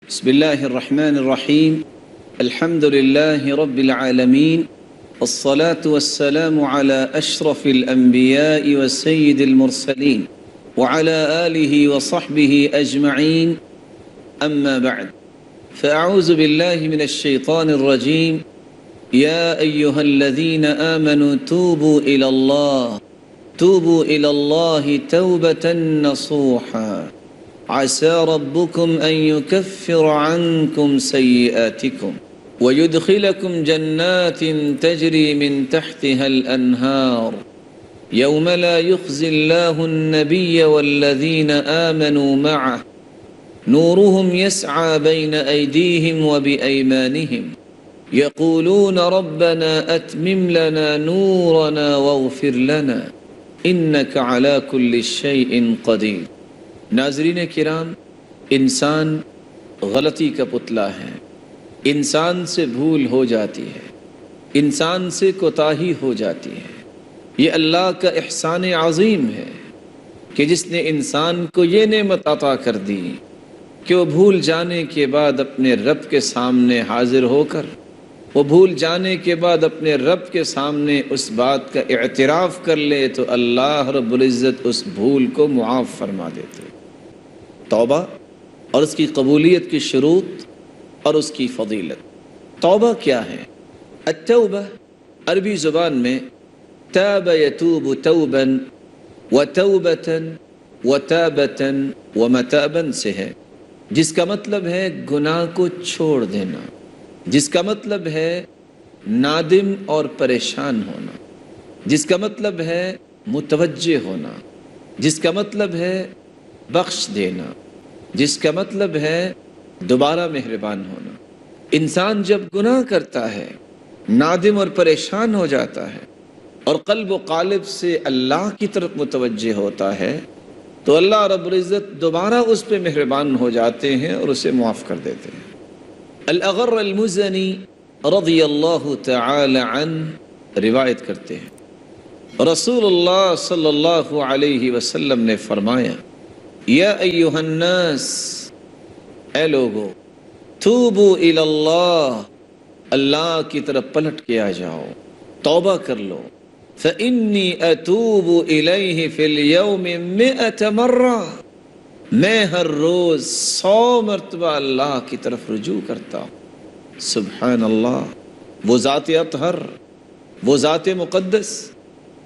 بسم الله الرحمن الرحيم. الحمد لله رب العالمين، والصلاة والسلام على أشرف الأنبياء وسيد المرسلين وعلى آله وصحبه أجمعين. أما بعد، فأعوذ بالله من الشيطان الرجيم. يا أيها الذين آمنوا توبوا إلى الله توبة نصوحا عسى ربكم أن يكفر عنكم سيئاتكم ويدخلكم جنات تجري من تحتها الأنهار يوم لا يخزي الله النبي والذين آمنوا معه نورهم يسعى بين أيديهم وبأيمانهم يقولون ربنا أتمم لنا نورنا واغفر لنا إنك على كل شيء قدير. ناظرین کرام، انسان غلطی کا پتلا ہے، انسان سے بھول ہو جاتی ہے، انسان سے کوتاہی ہو جاتی ہے۔ یہ اللہ کا احسان عظیم ہے کہ جس نے انسان کو یہ نعمت عطا کر دی کہ وہ بھول جانے کے بعد اپنے رب کے سامنے حاضر ہو کر، وہ بھول جانے کے بعد اپنے رب کے سامنے اس بات کا اعتراف کر لے تو اللہ رب العزت اس بھول کو معاف فرما دیتے۔ توبہ اور اس کی قبولیت کی شروط اور اس کی فضیلت۔ توبہ کیا ہے؟ التوبہ عربی زبان میں تاب یتوب توبا وتوبتا وتابتا ومتابا سے ہے، جس کا مطلب ہے گناہ کو چھوڑ دینا، جس کا مطلب ہے نادم اور پریشان ہونا، جس کا مطلب ہے متوجہ ہونا، جس کا مطلب ہے بخش دینا، جس کا مطلب ہے دوبارہ مہربان ہونا۔ انسان جب گناہ کرتا ہے، نادم اور پریشان ہو جاتا ہے اور قلب و قالب سے اللہ کی طرف متوجہ ہوتا ہے تو اللہ رب العزت دوبارہ اس پہ مہربان ہو جاتے ہیں اور اسے معاف کر دیتے ہیں۔ الاغر المزنی رضی اللہ تعالی عنہ روایت کرتے ہیں، رسول اللہ صلی اللہ علیہ وسلم نے فرمایا، یا ایہا الناس، اے لوگو، توبو الی اللہ، اللہ کی طرف پلٹ کے آ جاؤ، توبہ کر لو، فإنی اتوب الیہ فی اليوم 100 مرہ، میں ہر روز 100 مرتبہ اللہ کی طرف رجوع کرتا ہوں۔ سبحان اللہ، وہ ذات اطہر، وہ ذات مقدس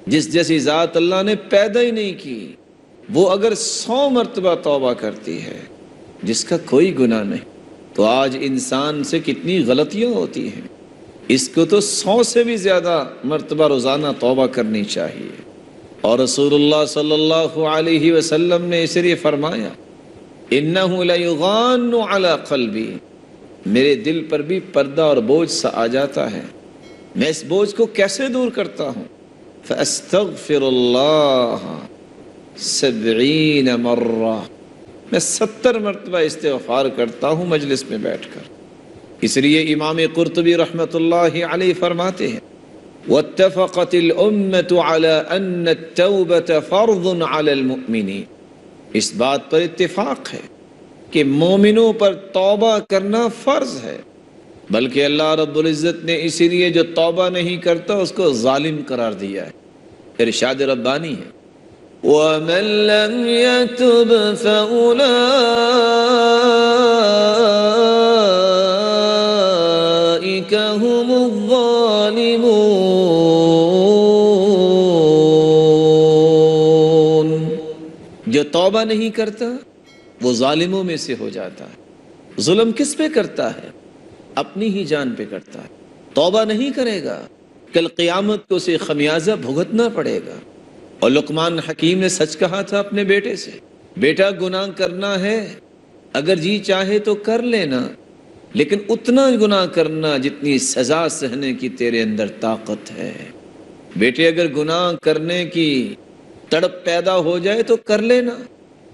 جس جیسی ذات اللہ نے پیدا ہی نہیں کی، وہ اگر 100 مرتبہ توبہ کرتی ہے جس کا کوئی گناہ نہیں، تو آج انسان سے کتنی غلطیاں ہوتی ہیں، اس کو تو 100 سے بھی زیادہ مرتبہ روزانہ توبہ کرنی چاہیے۔ اور رسول اللہ صلی اللہ علیہ وسلم نے اس لیے فرمایا، انہ لیغان علی قلبی، میرے دل پر بھی پردہ اور بوجھ سا آ جاتا ہے، میں اس بوجھ کو کیسے دور کرتا ہوں؟ فاستغفر اللہ 70 مرہ، میں 70 مرتبہ استغفار کرتا ہوں مجلس میں بیٹھ کر۔ اس لیے امام قرطبی رحمۃ اللہ علیہ فرماتے ہیں، واتفقت الامت علی ان التوبۃ فرض علی المؤمنین، اس بات پر اتفاق ہے کہ مومنوں پر توبہ کرنا فرض ہے، بلکہ اللہ رب العزت نے اسی لیے جو توبہ نہیں کرتا اس کو ظالم قرار دیا ہے۔ ارشاد ربانی ہے، وَمَن لَّمْ يَتُبْ فَأُولَٰئِكَ هُمُ الظَّالِمُونَ، جو توبہ نہیں کرتا وہ ظالموں میں سے ہو جاتا ہے۔ ظلم کس پہ کرتا ہے؟ اپنی ہی جان پہ کرتا ہے۔ توبہ نہیں کرے گا، کل قیامت کو اسے خمیازہ بھگتنا پڑے گا۔ اور لقمان حکیم نے سچ کہا تھا اپنے بیٹے سے، بیٹا گناہ کرنا ہے، اگر جی چاہے تو کر لینا، لیکن اتنا گناہ کرنا جتنی سزا سہنے کی تیرے اندر طاقت ہے۔ بیٹے اگر گناہ کرنے کی تڑپ پیدا ہو جائے تو کر لینا،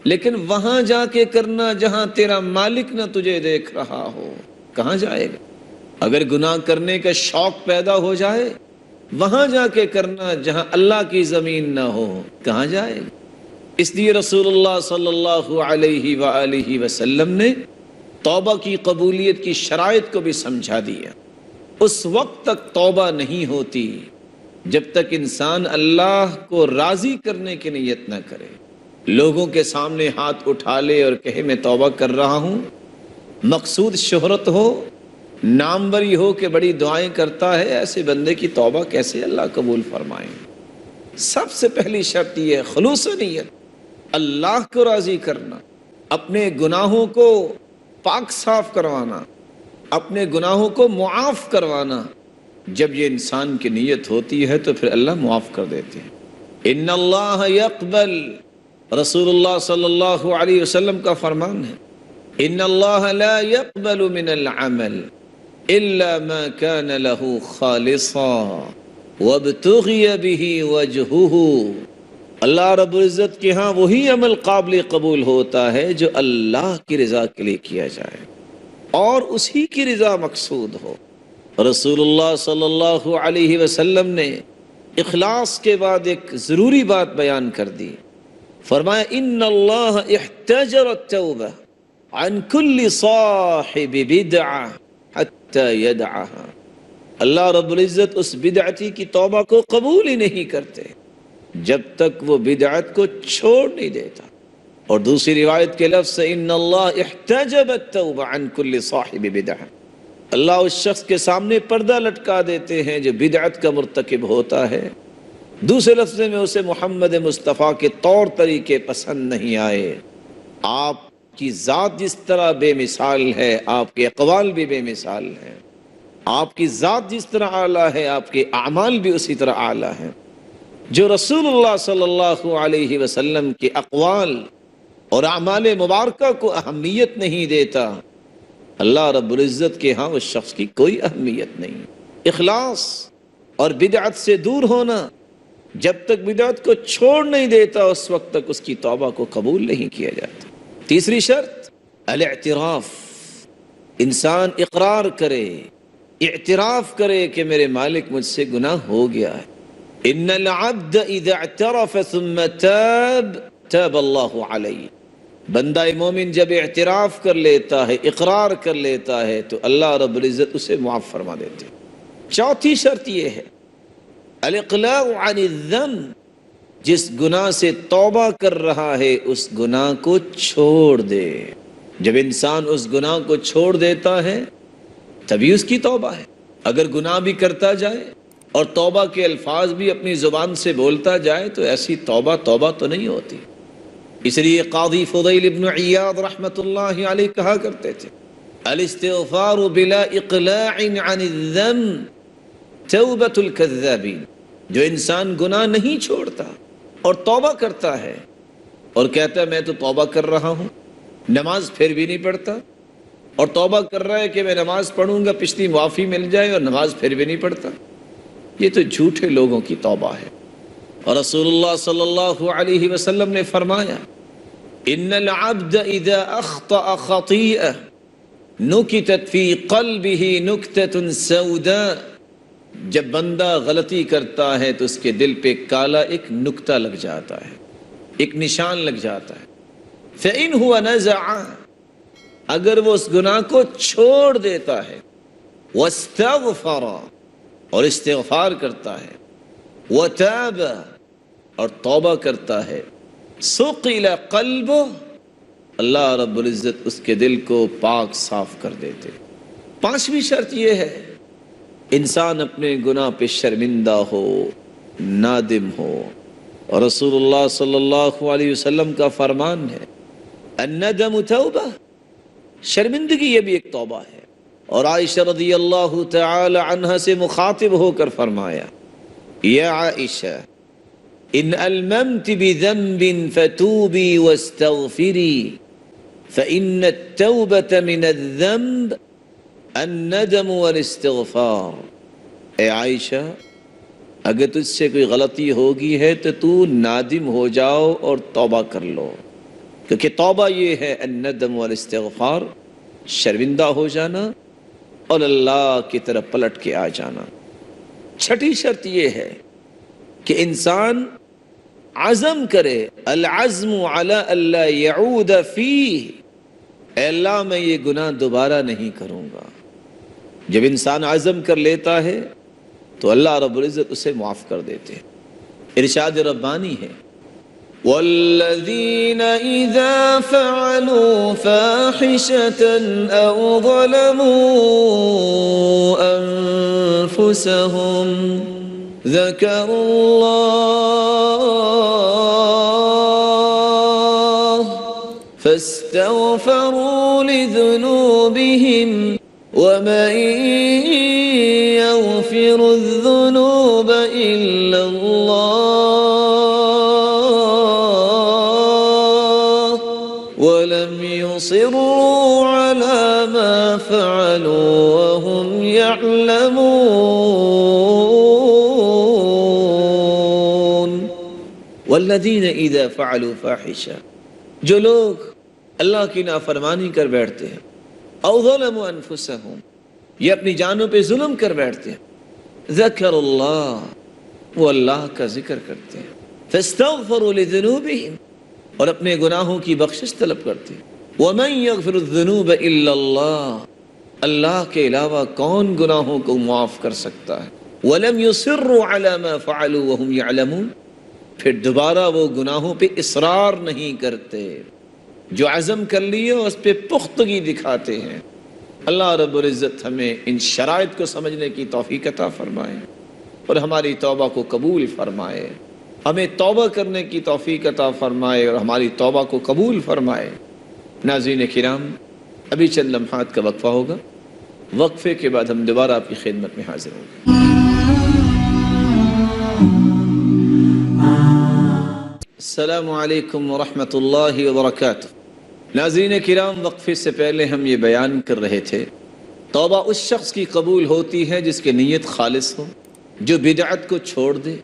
لیکن وہاں جا کے کرنا جہاں تیرا مالک نہ تجھے دیکھ رہا ہو۔ کہاں جائے گا؟ اگر گناہ کرنے کا شوق پیدا ہو جائے وہاں جا کے کرنا جہاں اللہ کی زمین نہ ہو، کہاں جائے گا؟ اس لیے رسول اللہ صلی اللہ علیہ وآلہ وسلم نے توبہ کی قبولیت کی شرائط کو بھی سمجھا دیا۔ اس وقت تک توبہ نہیں ہوتی جب تک انسان اللہ کو راضی کرنے کی نیت نہ کرے، لوگوں کے سامنے ہاتھ اٹھا لے اور کہے میں توبہ کر رہا ہوں، مقصود شہرت ہو، ناموری ہو کہ بڑی دعائیں کرتا ہے، ایسے بندے کی توبہ کیسے اللہ قبول فرمائیں؟ سب سے پہلی شرط یہ ہے خلوص نیت، اللہ کو راضی کرنا، اپنے گناہوں کو پاک صاف کروانا، اپنے گناہوں کو معاف کروانا۔ جب یہ انسان کی نیت ہوتی ہے تو پھر اللہ معاف کر دیتے ہیں۔ ان اللہ یقبل، رسول اللہ صلی اللہ علیہ وسلم کا فرمان ہے، ان اللہ لا يقبل من العمل الا ما كان له خالصا وابتغي به وجهه۔ اللہ رب العزت کے ہاں وہی عمل قابل قبول ہوتا ہے جو اللہ کی رضا کے لیے کیا جائے اور اسی کی رضا مقصود ہو۔ رسول اللہ صلی اللہ علیہ وسلم نے اخلاص کے بعد ایک ضروری بات بیان کر دی، فرمایا ان اللہ احتجر التوبہ عن کل صاحب بدعہ حتی یدعها۔ اللہ رب العزت اس بدعتی کی توبہ کو قبول ہی نہیں کرتے جب تک وہ بدعت کو چھوڑ نہیں دیتا۔ اور دوسری روایت کے لفظ ان اللہ احتجب التوبہ عن کل صاحب بدعہ، اللہ اس شخص کے سامنے پردہ لٹکا دیتے ہیں جو بدعت کا مرتکب ہوتا ہے۔ دوسرے لفظ میں اسے محمد مصطفیٰ کے طور طریقے پسند نہیں آئے، آپ کی ذات جس طرح بے مثال ہے آپ کے اقوال بھی بے مثال ہیں، آپ کی ذات جس طرح اعلیٰ ہے آپ کے اعمال بھی اسی طرح اعلیٰ ہیں۔ جو رسول اللہ صلی اللہ علیہ وسلم کے اقوال اور اعمال مبارکہ کو اہمیت نہیں دیتا، اللہ رب العزت کے ہاں اس شخص کی کوئی اہمیت نہیں۔ اخلاص اور بدعت سے دور ہونا، جب تک بدعت کو چھوڑ نہیں دیتا اس وقت تک اس کی توبہ کو قبول نہیں کیا جاتا۔ تیسری شرط الاعتراف، انسان اقرار کرے، اعتراف کرے کہ میرے مالک مجھ سے گناہ ہو گیا ہے۔ ان العبد اذا اعترف ثم تاب تاب اللہ علیہ، بندہ مومن جب اعتراف کر لیتا ہے، اقرار کر لیتا ہے تو اللہ رب العزت اسے معاف فرما دیتے ہیں۔ چوتھی شرط یہ ہے الاقلاع عن الذنب، جس گناہ سے توبہ کر رہا ہے اس گناہ کو چھوڑ دے۔ جب انسان اس گناہ کو چھوڑ دیتا ہے تبھی اس کی توبہ ہے۔ اگر گناہ بھی کرتا جائے اور توبہ کے الفاظ بھی اپنی زبان سے بولتا جائے تو ایسی توبہ تو نہیں ہوتی۔ اس لیے قاضی فضیل ابن عیاض رحمۃ اللہ علیہ کہا کرتے تھے الاستغفار بلا اقلاع عن الذنب توبۃ الکذابین، جو انسان گناہ نہیں چھوڑتا اور توبہ کرتا ہے اور کہتا ہے میں تو توبہ کر رہا ہوں، نماز پھر بھی نہیں پڑھتا، اور توبہ کر رہا ہے کہ میں نماز پڑھوں گا پچھلی معافی مل جائے اور نماز پھر بھی نہیں پڑھتا، یہ تو جھوٹے لوگوں کی توبہ ہے۔ اور رسول اللہ صلی اللہ علیہ وسلم نے فرمایا ان العبد اذا اخطأ خطیئہ نکتت فی قلبہ نکتۃ سوداء، جب بندہ غلطی کرتا ہے تو اس کے دل پہ کالا ایک نکتہ لگ جاتا ہے، ایک نشان لگ جاتا ہے۔ فإن هو نزع، اگر وہ اس گناہ کو چھوڑ دیتا ہے، واستغفر، اور استغفار کرتا ہے، وتاب، اور توبہ کرتا ہے، ثقل قلبہ، اللہ رب العزت اس کے دل کو پاک صاف کر دیتے۔ پانچویں شرط یہ ہے انسان اپنے گناہ پہ شرمندہ ہو، نادم ہو، اور رسول اللہ صلی اللہ علیہ وسلم کا فرمان ہے الندم توبہ، شرمندگی یہ بھی ایک توبہ ہے۔ اور عائشہ رضی اللہ تعالی عنہ سے مخاطب ہو کر فرمایا یا عائشہ ان الممت بذنب فتوبی واستغفری فإن التوبة من الذنب الندم والاستغفار، اے عائشہ اگر تجھ سے کوئی غلطی ہوگی ہے تو تو نادم ہو جاؤ اور توبہ کر لو، کیونکہ توبہ یہ ہے الندم والاستغفار، شرمندہ ہو جانا اور اللہ کی طرف پلٹ کے آ جانا۔ چھٹی شرط یہ ہے کہ انسان عزم کرے، العزم علی الا یعود فیہ، اے اللہ میں یہ گناہ دوبارہ نہیں کروں گا۔ جب انسان عزم کر لیتا ہے تو اللہ رب العزت اسے معاف کر دیتے ہیں۔ ارشاد ربانی ہے وَالَّذِينَ إِذَا فَعَلُوا فَاحِشَةً أَوْ ظَلَمُوا أَنفُسَهُمْ ذَكَرُوا اللَّهَ فَاسْتَغْفَرُوا لِذُنُوبِهِمْ وَمَن يَغْفِرُ الذُّنُوبَ إِلَّا اللَّهُ وَلَمْ يُصِرُّوا عَلَى مَا فَعَلُوا وَهُمْ يَعْلَمُونَ۔ وَالَّذِينَ إِذَا فَعَلُوا فَاحِشَةً، جو لوگ اللہ کی نافرمانی کر بیٹھتے ہیں، او ظلموا انفسہم، یہ اپنی جانوں پہ ظلم کر بیٹھتے ہیں، ذکر اللہ، وہ اللہ کا ذکر کرتے ہیں، فاستغفروا لذنوبہم، اور اپنے گناہوں کی بخشش طلب کرتے ہیں، ومن یغفر الذنوب الا اللہ، اللہ کے علاوہ کون گناہوں کو معاف کر سکتا ہے، ولم یصروا علی ما فعلوا وهم یعلمون، پھر دوبارہ وہ گناہوں پہ اصرار نہیں کرتے، جو عزم کر لیے اس پہ پختگی دکھاتے ہیں۔ اللہ رب العزت ہمیں ان شرائط کو سمجھنے کی توفیق عطا فرمائے اور ہماری توبہ کو قبول فرمائے، ہمیں توبہ کرنے کی توفیق عطا فرمائے اور ہماری توبہ کو قبول فرمائے۔ ناظرین کرام، ابھی چند لمحات کا وقفہ ہوگا، وقفے کے بعد ہم دوبارہ آپ کی خدمت میں حاضر ہوں گے۔ السلام علیکم ورحمۃ اللہ وبرکاتہ۔ ناظرین کرام، وقفے سے پہلے ہم یہ بیان کر رہے تھے توبہ اس شخص کی قبول ہوتی ہے جس کی نیت خالص ہو، جو بدعت کو چھوڑ دے،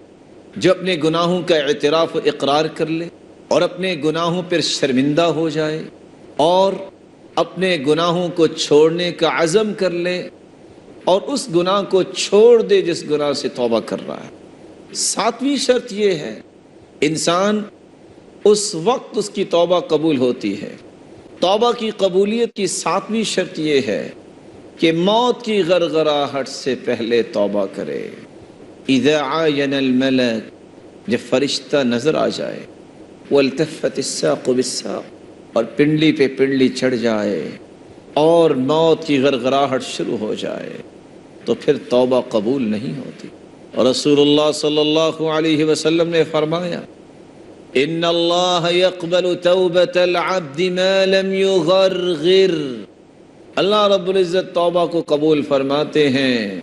جو اپنے گناہوں کا اعتراف و اقرار کر لے اور اپنے گناہوں پر شرمندہ ہو جائے اور اپنے گناہوں کو چھوڑنے کا عزم کر لے اور اس گناہ کو چھوڑ دے جس گناہ سے توبہ کر رہا ہے۔ ساتویں شرط یہ ہے انسان اس وقت اس کی توبہ قبول ہوتی ہے۔ توبہ کی قبولیت کی ساتویں شرط یہ ہے کہ موت کی غرغراہٹ سے پہلے توبہ کرے۔ اذا عاین الملک، جب فرشتہ نظر آ جائے، والتفت الساق بالساق، اور پنڈلی پہ پنڈلی چڑھ جائے اور موت کی غرغراہٹ شروع ہو جائے تو پھر توبہ قبول نہیں ہوتی۔ اور رسول اللہ صلی اللہ علیہ وسلم نے فرمایا ان اللہ یقبل توبۃ العبد ما لم یغرغر، اللہ رب العزت توبہ کو قبول فرماتے ہیں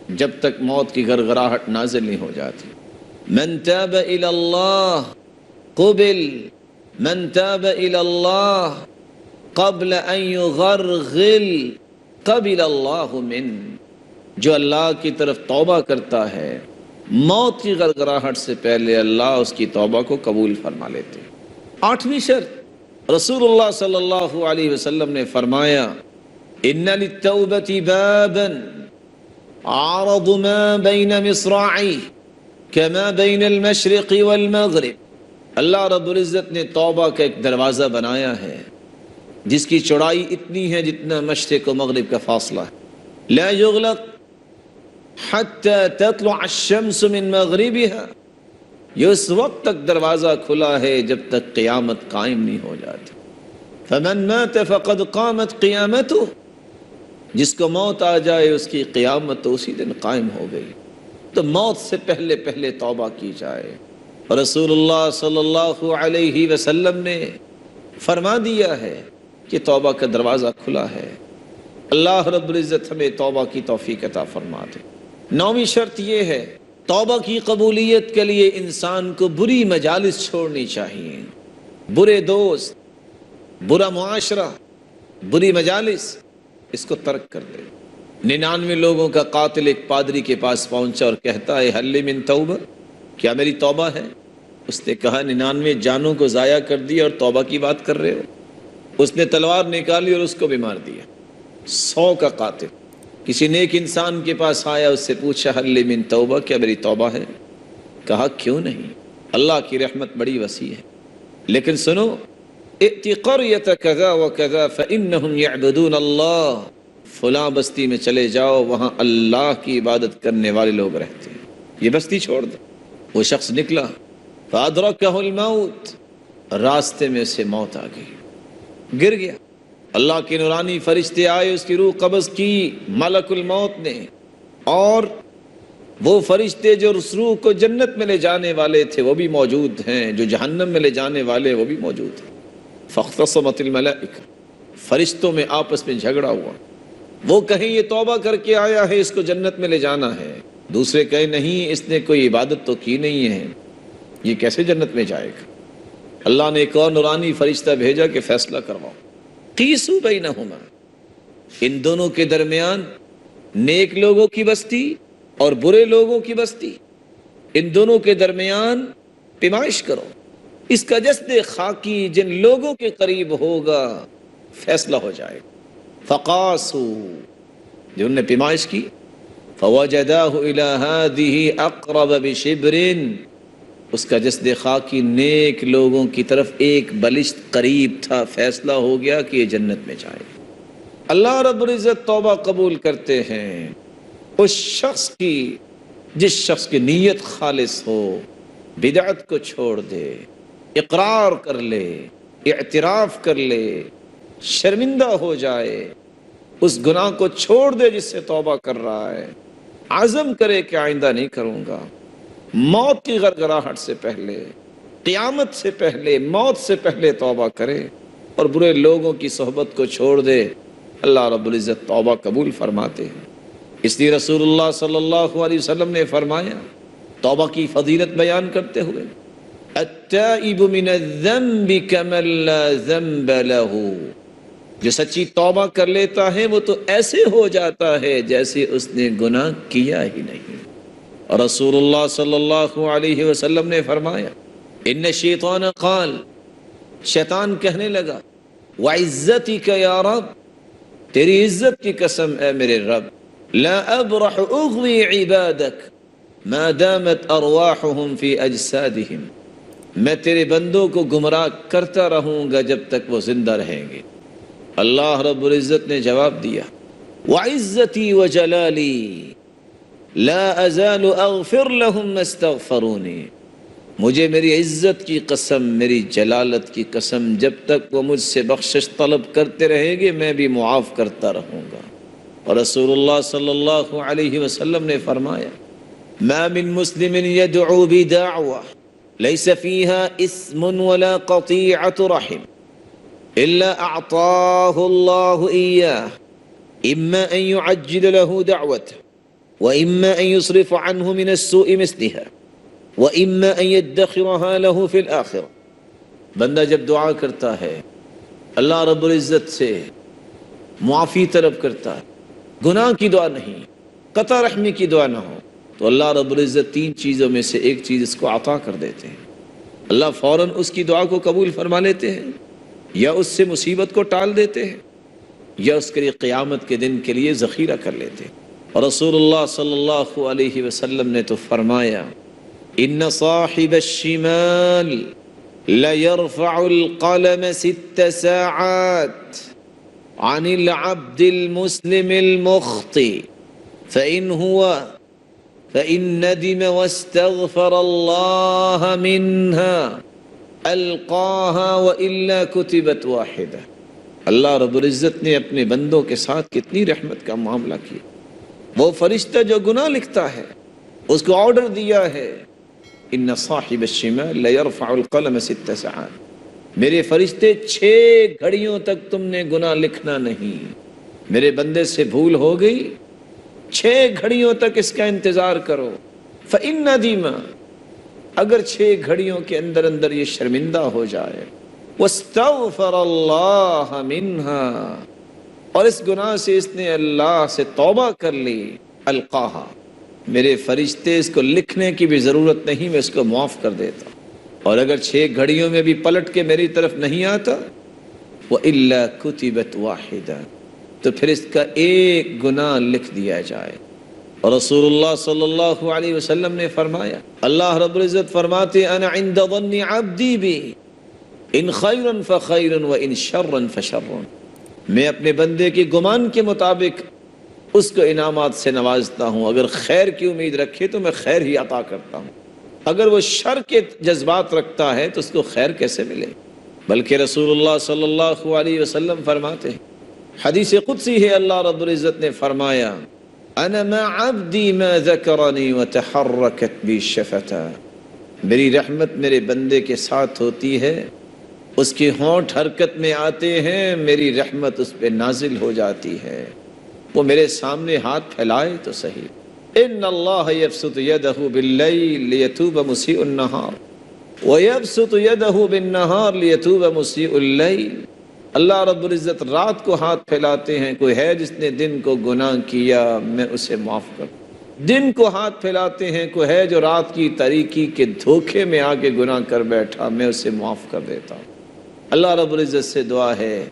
جب تک موت کی غرغراہٹ نازل نہیں ہو جاتی۔ من تاب الی اللہ قبل، من تاب الی اللہ قبل ان یغرغل قبل اللہ من، جو اللہ کی طرف توبہ کرتا ہے موت کی غرغراہٹ سے پہلے اللہ اس کی توبہ کو قبول فرما لیتے ہیں۔ آٹھویں شرط، رسول اللہ صلی اللہ علیہ وسلم نے فرمایا ان للتوبۃ بابا عرض ما بین مصراعیہ کما بین المشرق والمغرب، اللہ رب العزت نے توبہ کا ایک دروازہ بنایا ہے جس کی چوڑائی اتنی ہے جتنا مشرق و مغرب کا فاصلہ ہے، لا یغلق حتی تطلع الشمس من مغربها، یہ اس وقت تک دروازہ کھلا ہے جب تک قیامت قائم نہیں ہو جاتی۔ فمن مات فقد قامت قیامته، جس کو موت آ جائے اس کی قیامت تو اسی دن قائم ہو گئی۔ تو موت سے پہلے پہلے توبہ کی جائے۔ اور رسول اللہ صلی اللہ علیہ وسلم نے فرما دیا ہے کہ توبہ کا دروازہ کھلا ہے۔ اللہ رب العزت ہمیں توبہ کی توفیق عطا فرما دے۔ نویں شرط یہ ہے توبہ کی قبولیت کے لیے انسان کو بری مجالس چھوڑنی چاہیے، برے دوست، برا معاشرہ، بری مجالس، اس کو ترک کر دے۔ 99 لوگوں کا قاتل ایک پادری کے پاس پہنچا اور کہتا ہے حل من توبہ، کیا میری توبہ ہے؟ اس نے کہا 99 جانوں کو ضائع کر دیا اور توبہ کی بات کر رہے ہو؟ اس نے تلوار نکالی اور اس کو بھی مار دیا۔ 100 کا قاتل کسی نیک انسان کے پاس آیا، اس سے پوچھا حل من توبہ، کیا میری توبہ ہے؟ کہا کیوں نہیں، اللہ کی رحمت بڑی وسیع ہے، لیکن سنو ائت قریۃ کذا وکذا فانہم یعبدون اللہ، فلاں بستی میں چلے جاؤ، وہاں اللہ کی عبادت کرنے والے لوگ رہتے ہیں، یہ بستی چھوڑ دو۔ وہ شخص نکلا، فادرکہ الموت، راستے میں سے موت آ گئی، گر گیا۔ اللہ کے نورانی فرشتے آئے، اس کی روح قبض کی ملک الموت نے، اور وہ فرشتے جو اس روح کو جنت میں لے جانے والے تھے وہ بھی موجود ہیں، جو جہنم میں لے جانے والے وہ بھی موجود ہیں۔ فاختصمت الملائکہ، فرشتوں میں آپس میں جھگڑا ہوا، وہ کہیں یہ توبہ کر کے آیا ہے، اس کو جنت میں لے جانا ہے، دوسرے کہیں نہیں، اس نے کوئی عبادت تو کی نہیں ہے، یہ کیسے جنت میں جائے گا۔ اللہ نے ایک اور نورانی فرشتہ بھیجا کہ فیصلہ کرواؤ، قیسوا بینہما، ان دونوں کے درمیان نیک لوگوں کی بستی اور برے لوگوں کی بستی، ان دونوں کے درمیان پیمائش کرو، اس کا جسد خاکی جن لوگوں کے قریب ہوگا فیصلہ ہو جائے گا۔ فقاسوا، جو انہوں نے پیمائش کی، فوجداہ الی ہذہ اقرب بشبر، اس کا جسد خاکی نیک لوگوں کی طرف ایک بلشت قریب تھا، فیصلہ ہو گیا کہ یہ جنت میں جائے گا۔ اللہ رب العزت توبہ قبول کرتے ہیں اس شخص کی جس شخص کی نیت خالص ہو، بدعت کو چھوڑ دے، اقرار کر لے، اعتراف کر لے، شرمندہ ہو جائے، اس گناہ کو چھوڑ دے جس سے توبہ کر رہا ہے، عزم کرے کہ آئندہ نہیں کروں گا، موت کی غرغراہٹ سے پہلے، قیامت سے پہلے، موت سے پہلے توبہ کرے اور برے لوگوں کی صحبت کو چھوڑ دے، اللہ رب العزت توبہ قبول فرماتے ہیں۔ اس لیے رسول اللہ صلی اللہ علیہ وسلم نے فرمایا توبہ کی فضیلت بیان کرتے ہوئے، التائب من الذنب کمن لا ذنب له، جو سچی توبہ کر لیتا ہے وہ تو ایسے ہو جاتا ہے جیسے اس نے گناہ کیا ہی نہیں۔ اور رسول اللہ صلی اللہ علیہ وسلم نے فرمایا ان الشیطان قال، شیطان کہنے لگا، وعزتک یا رب، تیری عزت کی قسم اے میرے رب، لا ابرح اغوی عبادک ما دامت ارواحهم فی اجسادهم، میں تیرے بندوں کو گمراہ کرتا رہوں گا جب تک وہ زندہ رہیں گے۔ اللہ رب العزت نے جواب دیا، وعزتی وجلالی لا ازال اغفر لهم ما استغفرونی، مجھے میری عزت کی قسم، میری جلالت کی قسم، جب تک وہ مجھ سے بخشش طلب کرتے رہیں گے میں بھی معاف کرتا رہوں گا۔ اور رسول اللہ صلی اللہ علیہ وسلم نے فرمایا ما من مسلم يدعو بدعوة ليس فيها اسم ولا قطيعة رحم إلا أعطاه الله إياه، إما أن يعجل له دعوته وإما أن يصرف عنه من السوء مثلها وإما أن يدخرها له في الآخرة۔ بندہ جب دعا کرتا ہے، اللہ رب العزت سے معافی طلب کرتا ہے، گناہ کی دعا نہیں، قطع رحمی کی دعا نہ ہو، تو اللہ رب العزت تین چیزوں میں سے ایک چیز اس کو عطا کر دیتے ہیں۔ اللہ فوراً اس کی دعا کو قبول فرما لیتے ہیں، یا اس سے مصیبت کو ٹال دیتے ہیں، یا اس کے لیے قیامت کے دن کے لیے ذخیرہ کر لیتے ہیں۔ اور رسول اللہ صلی اللہ علیہ وسلم نے تو فرمایا ان صاحب الشمال ليرفع القلم 6 ساعات عن العبد المسلم المخطئ فإن ندم واستغفر الله منها ألقاها وإلا كتبت واحدة۔ اللہ رب العزت نے اپنے بندوں کے ساتھ کتنی رحمت کا معاملہ کیا۔ وہ فرشتہ جو گناہ لکھتا ہے اس کو آرڈر دیا ہے، ان صاحب الشمال ليرفع القلم 6 ساعات، میرے فرشتے 6 گھڑیوں تک تم نے گناہ لکھنا نہیں، میرے بندے سے بھول ہو گئی، 6 گھڑیوں تک اس کا انتظار کرو، فإن ندم، اگر 6 گھڑیوں کے اندر یہ شرمندہ ہو جائے، واستغفر اللہ منها، اور اس گناہ سے اس نے اللہ سے توبہ کر لی، القاہا، میرے فرشتے اس کو لکھنے کی بھی ضرورت نہیں، میں اس کو معاف کر دیتا، اور اگر 6 گھڑیوں میں بھی پلٹ کے میری طرف نہیں آتا، وَإِلَّا كُتِبَتْ وَاحِدًا، تو پھر اس کا ایک گناہ لکھ دیا جائے۔ اور رسول اللہ صلی اللہ علیہ وسلم نے فرمایا، اللہ رب العزت فرماتے انا عند ظن عبدی بی ان خیرن فخیرن و ان شرن فشرن، میں اپنے بندے کے گمان کے مطابق اس کو انعامات سے نوازتا ہوں، اگر خیر کی امید رکھے تو میں خیر ہی عطا کرتا ہوں، اگر وہ شر کے جذبات رکھتا ہے تو اس کو خیر کیسے ملے؟ بلکہ رسول اللہ صلی اللہ علیہ وسلم فرماتے ہیں، حدیث قدسی ہے، اللہ رب العزت نے فرمایا انا مع عبدی ما ذکرنی وتحرکت بی شفتہ، میری رحمت میرے بندے کے ساتھ ہوتی ہے، اس کے ہونٹ حرکت میں آتے ہیں، میری رحمت اس پہ نازل ہو جاتی ہے، وہ میرے سامنے ہاتھ پھیلائے تو صحیح۔ ان اللہ یبسط یدہ باللیل لیتوب مسیء النہار ویبسط یدہ بالنہار لیتوب مسیء اللیل، اللہ رب العزت رات کو ہاتھ پھیلاتے ہیں، کوئی ہے جس نے دن کو گناہ کیا میں اسے معاف کرتا ہوں، دن کو ہاتھ پھیلاتے ہیں، کوئی ہے جو رات کی تاریکی کے دھوکے میں آ کے گناہ کر بیٹھا میں اسے معاف کر دیتا ہوں۔ اللہ رب العزت سے دعا ہے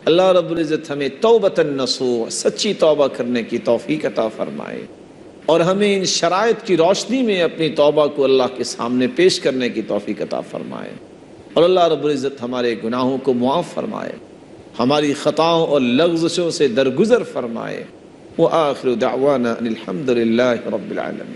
اللہ رب العزت ہمیں توبۃ نصوح، سچی توبہ کرنے کی توفیق عطا فرمائے، اور ہمیں ان شرائط کی روشنی میں اپنی توبہ کو اللہ کے سامنے پیش کرنے کی توفیق عطا فرمائے، اور اللہ رب العزت ہمارے گناہوں کو معاف فرمائے، ہماری خطاؤں اور لغزشوں سے درگزر فرمائے۔ وآخر دعوانا ان الحمد للہ رب العالمین۔